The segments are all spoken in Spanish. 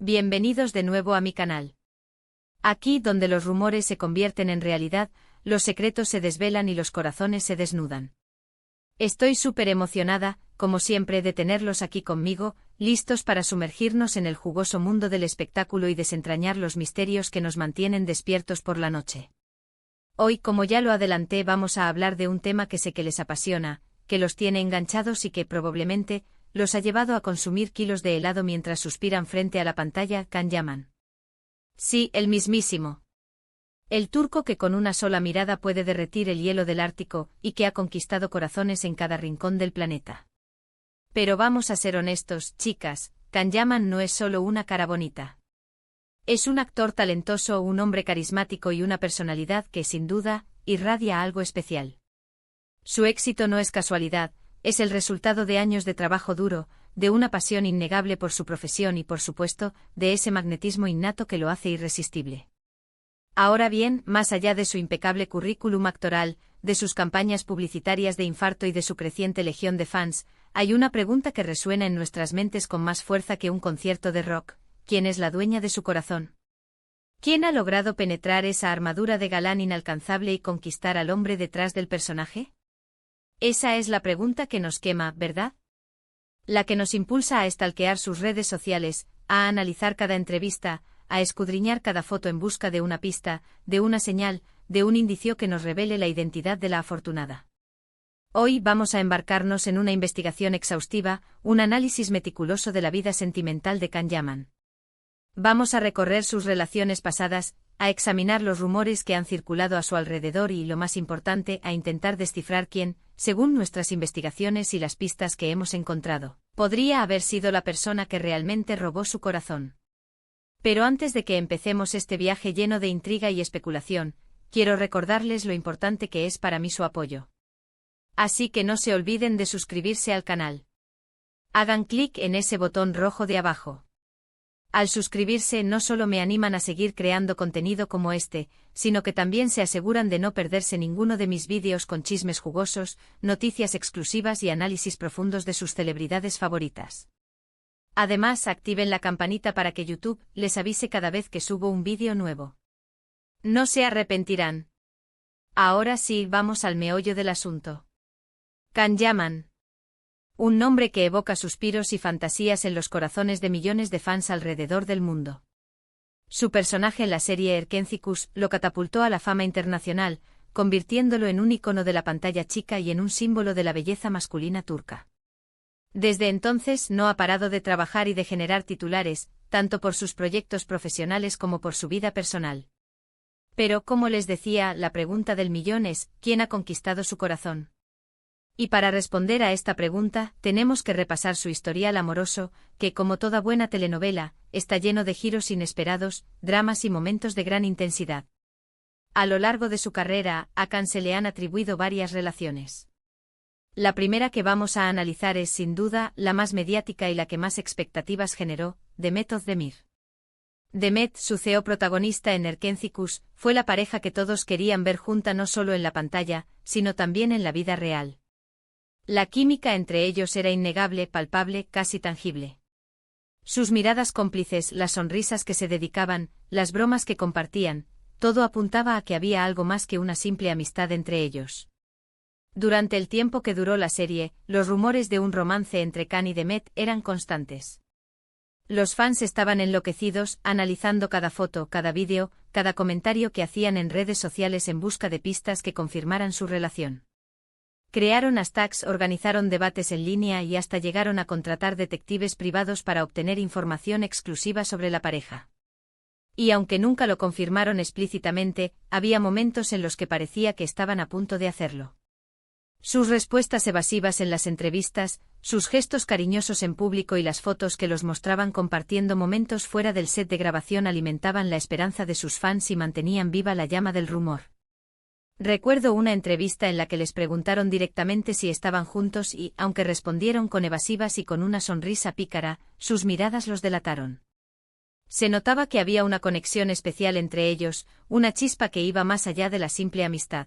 Bienvenidos de nuevo a mi canal. Aquí donde los rumores se convierten en realidad, los secretos se desvelan y los corazones se desnudan. Estoy súper emocionada, como siempre, de tenerlos aquí conmigo, listos para sumergirnos en el jugoso mundo del espectáculo y desentrañar los misterios que nos mantienen despiertos por la noche. Hoy, como ya lo adelanté, vamos a hablar de un tema que sé que les apasiona, que los tiene enganchados y que probablemente los ha llevado a consumir kilos de helado mientras suspiran frente a la pantalla. Can Yaman. Sí, el mismísimo. El turco que con una sola mirada puede derretir el hielo del Ártico y que ha conquistado corazones en cada rincón del planeta. Pero vamos a ser honestos, chicas, Can Yaman no es solo una cara bonita. Es un actor talentoso, un hombre carismático y una personalidad que, sin duda, irradia algo especial. Su éxito no es casualidad, es el resultado de años de trabajo duro, de una pasión innegable por su profesión y, por supuesto, de ese magnetismo innato que lo hace irresistible. Ahora bien, más allá de su impecable currículum actoral, de sus campañas publicitarias de infarto y de su creciente legión de fans, hay una pregunta que resuena en nuestras mentes con más fuerza que un concierto de rock: ¿quién es la dueña de su corazón? ¿Quién ha logrado penetrar esa armadura de galán inalcanzable y conquistar al hombre detrás del personaje? Esa es la pregunta que nos quema, ¿verdad? La que nos impulsa a stalkear sus redes sociales, a analizar cada entrevista, a escudriñar cada foto en busca de una pista, de una señal, de un indicio que nos revele la identidad de la afortunada. Hoy vamos a embarcarnos en una investigación exhaustiva, un análisis meticuloso de la vida sentimental de Can Yaman. Vamos a recorrer sus relaciones pasadas, a examinar los rumores que han circulado a su alrededor y, lo más importante, a intentar descifrar quién, según nuestras investigaciones y las pistas que hemos encontrado, podría haber sido la persona que realmente robó su corazón. Pero antes de que empecemos este viaje lleno de intriga y especulación, quiero recordarles lo importante que es para mí su apoyo. Así que no se olviden de suscribirse al canal. Hagan clic en ese botón rojo de abajo. Al suscribirse no solo me animan a seguir creando contenido como este, sino que también se aseguran de no perderse ninguno de mis vídeos con chismes jugosos, noticias exclusivas y análisis profundos de sus celebridades favoritas. Además, activen la campanita para que YouTube les avise cada vez que subo un vídeo nuevo. No se arrepentirán. Ahora sí, vamos al meollo del asunto. Can Yaman. Un nombre que evoca suspiros y fantasías en los corazones de millones de fans alrededor del mundo. Su personaje en la serie Erkencikus lo catapultó a la fama internacional, convirtiéndolo en un icono de la pantalla chica y en un símbolo de la belleza masculina turca. Desde entonces no ha parado de trabajar y de generar titulares, tanto por sus proyectos profesionales como por su vida personal. Pero, como les decía, la pregunta del millón es: ¿quién ha conquistado su corazón? Y para responder a esta pregunta, tenemos que repasar su historial amoroso, que, como toda buena telenovela, está lleno de giros inesperados, dramas y momentos de gran intensidad. A lo largo de su carrera, a Can se le han atribuido varias relaciones. La primera que vamos a analizar es, sin duda, la más mediática y la que más expectativas generó: Demet Özdemir. Demet, su CEO protagonista en Erkencikus, fue la pareja que todos querían ver junta no solo en la pantalla, sino también en la vida real. La química entre ellos era innegable, palpable, casi tangible. Sus miradas cómplices, las sonrisas que se dedicaban, las bromas que compartían, todo apuntaba a que había algo más que una simple amistad entre ellos. Durante el tiempo que duró la serie, los rumores de un romance entre Can y Demet eran constantes. Los fans estaban enloquecidos, analizando cada foto, cada vídeo, cada comentario que hacían en redes sociales en busca de pistas que confirmaran su relación. Crearon hashtags, organizaron debates en línea y hasta llegaron a contratar detectives privados para obtener información exclusiva sobre la pareja. Y aunque nunca lo confirmaron explícitamente, había momentos en los que parecía que estaban a punto de hacerlo. Sus respuestas evasivas en las entrevistas, sus gestos cariñosos en público y las fotos que los mostraban compartiendo momentos fuera del set de grabación alimentaban la esperanza de sus fans y mantenían viva la llama del rumor. Recuerdo una entrevista en la que les preguntaron directamente si estaban juntos y, aunque respondieron con evasivas y con una sonrisa pícara, sus miradas los delataron. Se notaba que había una conexión especial entre ellos, una chispa que iba más allá de la simple amistad.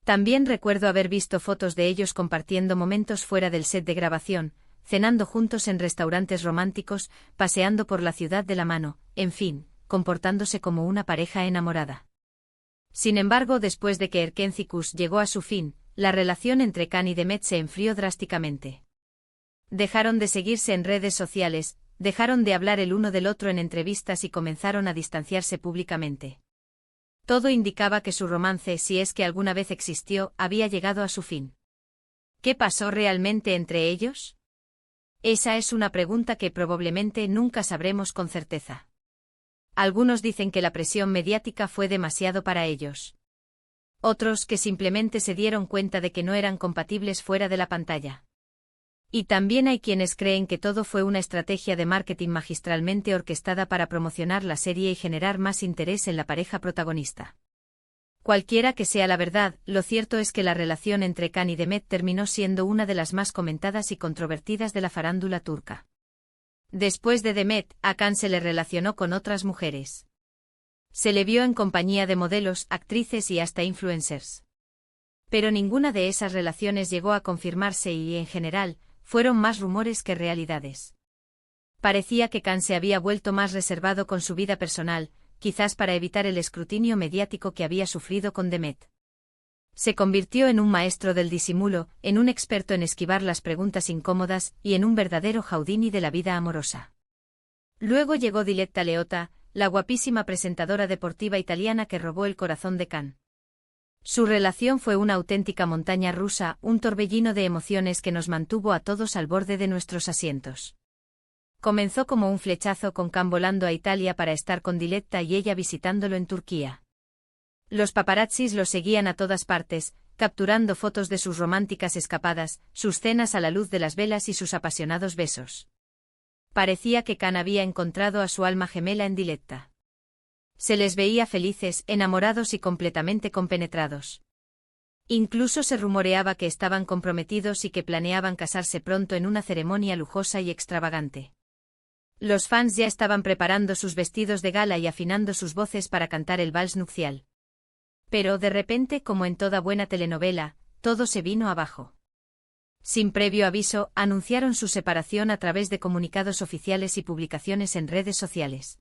También recuerdo haber visto fotos de ellos compartiendo momentos fuera del set de grabación, cenando juntos en restaurantes románticos, paseando por la ciudad de la mano, en fin, comportándose como una pareja enamorada. Sin embargo, después de que Erkencis llegó a su fin, la relación entre Can y Demet se enfrió drásticamente. Dejaron de seguirse en redes sociales, dejaron de hablar el uno del otro en entrevistas y comenzaron a distanciarse públicamente. Todo indicaba que su romance, si es que alguna vez existió, había llegado a su fin. ¿Qué pasó realmente entre ellos? Esa es una pregunta que probablemente nunca sabremos con certeza. Algunos dicen que la presión mediática fue demasiado para ellos. Otros que simplemente se dieron cuenta de que no eran compatibles fuera de la pantalla. Y también hay quienes creen que todo fue una estrategia de marketing magistralmente orquestada para promocionar la serie y generar más interés en la pareja protagonista. Cualquiera que sea la verdad, lo cierto es que la relación entre Can y Demet terminó siendo una de las más comentadas y controvertidas de la farándula turca. Después de Demet, a Can se le relacionó con otras mujeres. Se le vio en compañía de modelos, actrices y hasta influencers. Pero ninguna de esas relaciones llegó a confirmarse y, en general, fueron más rumores que realidades. Parecía que Can se había vuelto más reservado con su vida personal, quizás para evitar el escrutinio mediático que había sufrido con Demet. Se convirtió en un maestro del disimulo, en un experto en esquivar las preguntas incómodas y en un verdadero Houdini de la vida amorosa. Luego llegó Diletta Leotta, la guapísima presentadora deportiva italiana que robó el corazón de Can. Su relación fue una auténtica montaña rusa, un torbellino de emociones que nos mantuvo a todos al borde de nuestros asientos. Comenzó como un flechazo con Can volando a Italia para estar con Diletta y ella visitándolo en Turquía. Los paparazzis lo seguían a todas partes, capturando fotos de sus románticas escapadas, sus cenas a la luz de las velas y sus apasionados besos. Parecía que Can había encontrado a su alma gemela en Diletta. Se les veía felices, enamorados y completamente compenetrados. Incluso se rumoreaba que estaban comprometidos y que planeaban casarse pronto en una ceremonia lujosa y extravagante. Los fans ya estaban preparando sus vestidos de gala y afinando sus voces para cantar el vals nupcial. Pero de repente, como en toda buena telenovela, todo se vino abajo. Sin previo aviso, anunciaron su separación a través de comunicados oficiales y publicaciones en redes sociales.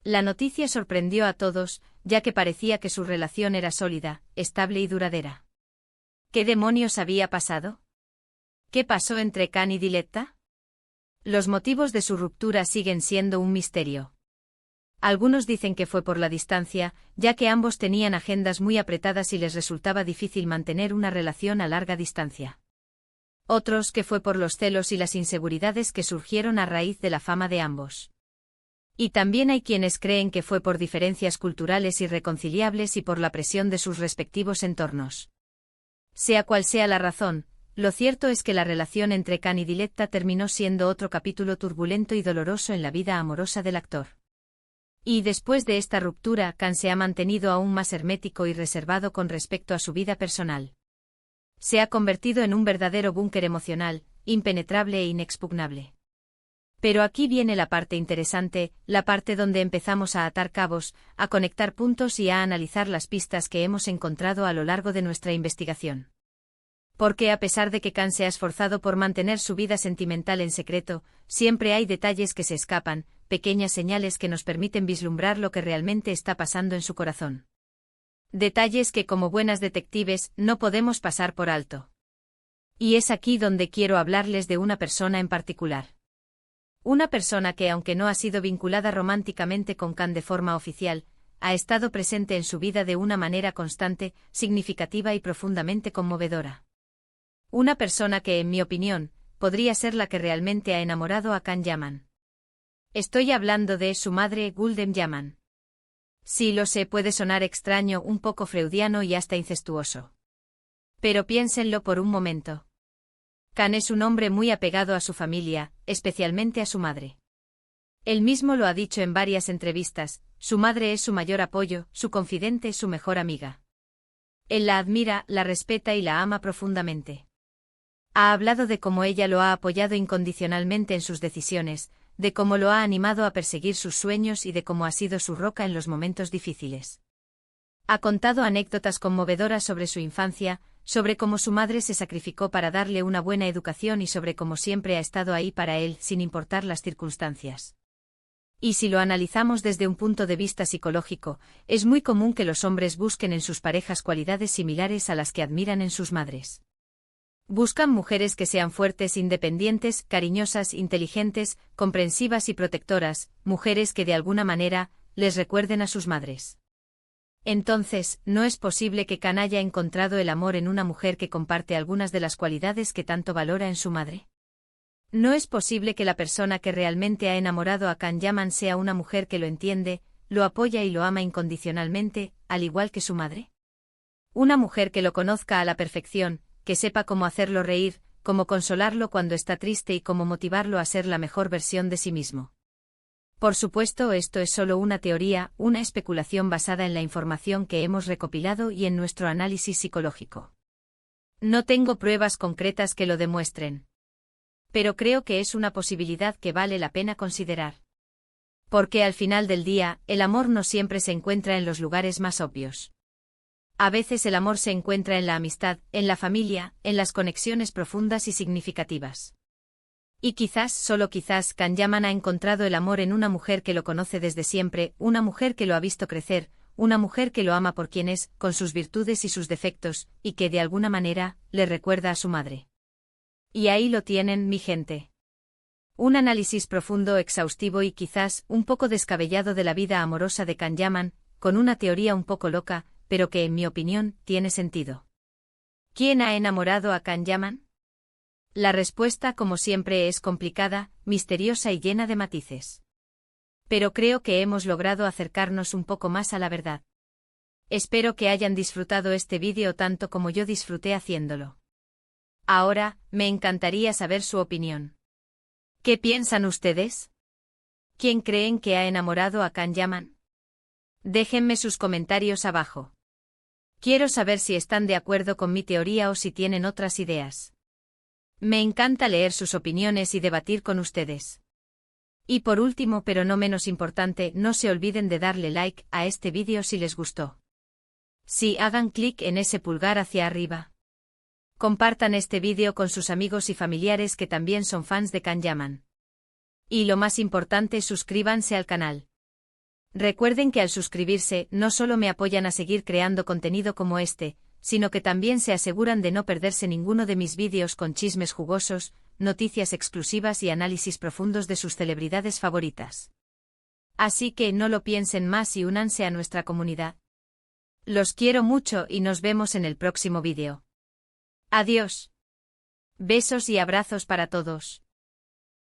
La noticia sorprendió a todos, ya que parecía que su relación era sólida, estable y duradera. ¿Qué demonios había pasado? ¿Qué pasó entre Can y Diletta? Los motivos de su ruptura siguen siendo un misterio. Algunos dicen que fue por la distancia, ya que ambos tenían agendas muy apretadas y les resultaba difícil mantener una relación a larga distancia. Otros que fue por los celos y las inseguridades que surgieron a raíz de la fama de ambos. Y también hay quienes creen que fue por diferencias culturales irreconciliables y por la presión de sus respectivos entornos. Sea cual sea la razón, lo cierto es que la relación entre Can y Diletta terminó siendo otro capítulo turbulento y doloroso en la vida amorosa del actor. Y después de esta ruptura, Can se ha mantenido aún más hermético y reservado con respecto a su vida personal. Se ha convertido en un verdadero búnker emocional, impenetrable e inexpugnable. Pero aquí viene la parte interesante, la parte donde empezamos a atar cabos, a conectar puntos y a analizar las pistas que hemos encontrado a lo largo de nuestra investigación. Porque a pesar de que Can se ha esforzado por mantener su vida sentimental en secreto, siempre hay detalles que se escapan, pequeñas señales que nos permiten vislumbrar lo que realmente está pasando en su corazón. Detalles que como buenas detectives no podemos pasar por alto. Y es aquí donde quiero hablarles de una persona en particular. Una persona que, aunque no ha sido vinculada románticamente con Can de forma oficial, ha estado presente en su vida de una manera constante, significativa y profundamente conmovedora. Una persona que, en mi opinión, podría ser la que realmente ha enamorado a Can Yaman. Estoy hablando de su madre, Gulden Yaman. Sí, lo sé, puede sonar extraño, un poco freudiano y hasta incestuoso. Pero piénsenlo por un momento. Can es un hombre muy apegado a su familia, especialmente a su madre. Él mismo lo ha dicho en varias entrevistas, su madre es su mayor apoyo, su confidente, su mejor amiga. Él la admira, la respeta y la ama profundamente. Ha hablado de cómo ella lo ha apoyado incondicionalmente en sus decisiones, de cómo lo ha animado a perseguir sus sueños y de cómo ha sido su roca en los momentos difíciles. Ha contado anécdotas conmovedoras sobre su infancia, sobre cómo su madre se sacrificó para darle una buena educación y sobre cómo siempre ha estado ahí para él sin importar las circunstancias. Y si lo analizamos desde un punto de vista psicológico, es muy común que los hombres busquen en sus parejas cualidades similares a las que admiran en sus madres. Buscan mujeres que sean fuertes, independientes, cariñosas, inteligentes, comprensivas y protectoras, mujeres que de alguna manera les recuerden a sus madres. Entonces, ¿no es posible que Khan haya encontrado el amor en una mujer que comparte algunas de las cualidades que tanto valora en su madre? ¿No es posible que la persona que realmente ha enamorado a Khan Yaman sea una mujer que lo entiende, lo apoya y lo ama incondicionalmente, al igual que su madre? Una mujer que lo conozca a la perfección, que sepa cómo hacerlo reír, cómo consolarlo cuando está triste y cómo motivarlo a ser la mejor versión de sí mismo. Por supuesto, esto es solo una teoría, una especulación basada en la información que hemos recopilado y en nuestro análisis psicológico. No tengo pruebas concretas que lo demuestren. Pero creo que es una posibilidad que vale la pena considerar. Porque al final del día, el amor no siempre se encuentra en los lugares más obvios. A veces el amor se encuentra en la amistad, en la familia, en las conexiones profundas y significativas. Y quizás, solo quizás, Khan Yaman ha encontrado el amor en una mujer que lo conoce desde siempre, una mujer que lo ha visto crecer, una mujer que lo ama por quien es, con sus virtudes y sus defectos, y que de alguna manera le recuerda a su madre. Y ahí lo tienen, mi gente. Un análisis profundo, exhaustivo y quizás un poco descabellado de la vida amorosa de Khan Yaman, con una teoría un poco loca, pero que en mi opinión tiene sentido. ¿Quién ha enamorado a Khan Yaman? La respuesta, como siempre, es complicada, misteriosa y llena de matices. Pero creo que hemos logrado acercarnos un poco más a la verdad. Espero que hayan disfrutado este vídeo tanto como yo disfruté haciéndolo. Ahora, me encantaría saber su opinión. ¿Qué piensan ustedes? ¿Quién creen que ha enamorado a Khan Yaman? Déjenme sus comentarios abajo. Quiero saber si están de acuerdo con mi teoría o si tienen otras ideas. Me encanta leer sus opiniones y debatir con ustedes. Y por último, pero no menos importante, no se olviden de darle like a este vídeo si les gustó. Sí, hagan clic en ese pulgar hacia arriba. Compartan este vídeo con sus amigos y familiares que también son fans de Khan Yaman. Y lo más importante, suscríbanse al canal. Recuerden que al suscribirse, no solo me apoyan a seguir creando contenido como este, sino que también se aseguran de no perderse ninguno de mis vídeos con chismes jugosos, noticias exclusivas y análisis profundos de sus celebridades favoritas. Así que no lo piensen más y únanse a nuestra comunidad. Los quiero mucho y nos vemos en el próximo vídeo. Adiós. Besos y abrazos para todos.